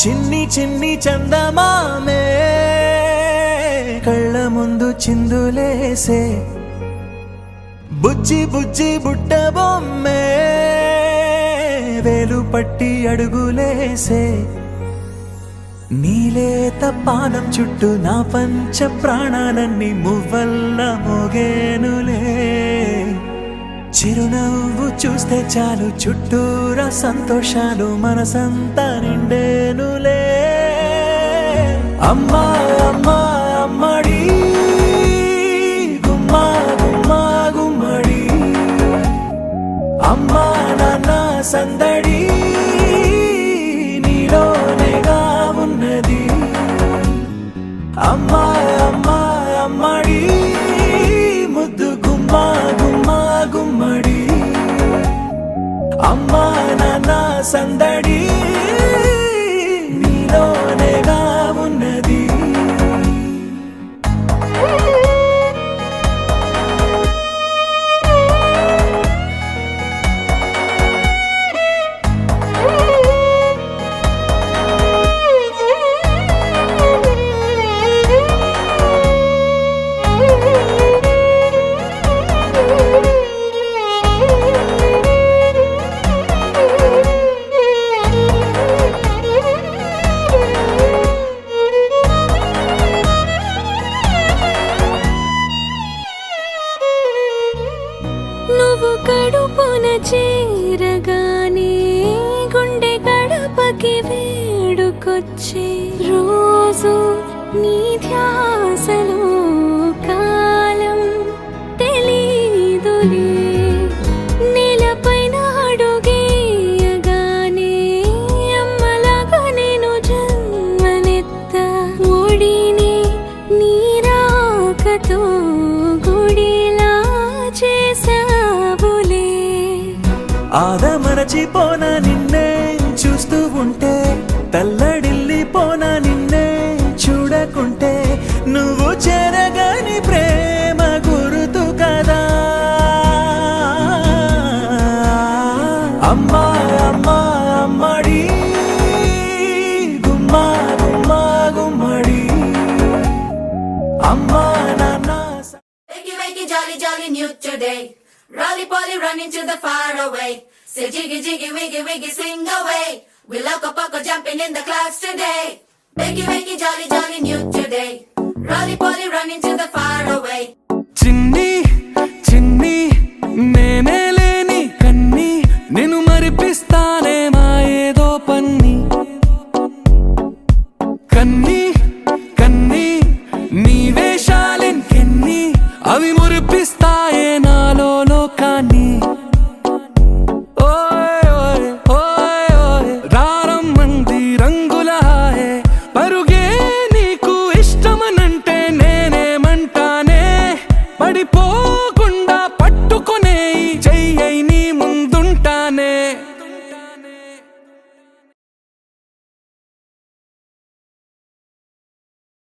చిన్ని చిన్ని చందమామే కళ్ళ ముందు చిందులేసే బుజ్జి బుజ్జి బుట్ట బొమ్మే వేలు పట్టి అడుగులేసే నీలేత పానం చుట్టూ నా పంచ ప్రాణాలన్నీ మువ్వల్ల మోగేనులే చిరునవ్వు చూస్తే చాలు చుట్టూరా సంతోషాలు మనసంతా నిండేనులే అమ్మా అమ్మా అమ్మడి గుమ్మా గుమ్మా గుమ్మడి అమ్మా నాన్న సందడి నీలోనేగా ఉన్నది అమ్మా అమ్మా అమ్మడి ముద్దు గుమ్మా గుమ్మా గుమ్మడి అమ్మా నాన్న సందడి నీలోనేగా ఉన్నది నువ్వు కడుపున చేరగానే గుండె గడపకి వేడుకొచ్చే రోజు నీ ధ్యాసలో కాలం తెలీదులే నేలపైన అడుగేయగానే అమ్మలాగా నేను జన్మనెత్త ఒడిని నీ రాకతో గుడిలా చేసావులే ఆదమరచిపోనా నిన్నే చూస్తూ ఉంటే తల్లడిల్లిపోనా నిన్నే చూడకుంటే నువ్వు చెరగని ప్రేమ గురుతు కదా అమ్మా అమ్మా అమ్మడి గుమ్మా గుమ్మా గుమ్మడి అమ్మా నాన్న Wakey, wakey, jolly, jolly, new today. Rolly poly, running to the far away. Say jiggy, jiggy, wiggy, wiggy, swing away. We loco poco jumping in the clouds today. Wakey, wakey, jolly, jolly, new today. Rolly poly, running to the far away. చిన్ని చిన్ని నేనే లేని కన్ని నేను మరిపిస్తానే మా ఏదో పన్ని కన్ని కన్ని నీ వేషాలెన్కెన్ని అవి మురిపిస్తాయే నాలో లోకాన్ని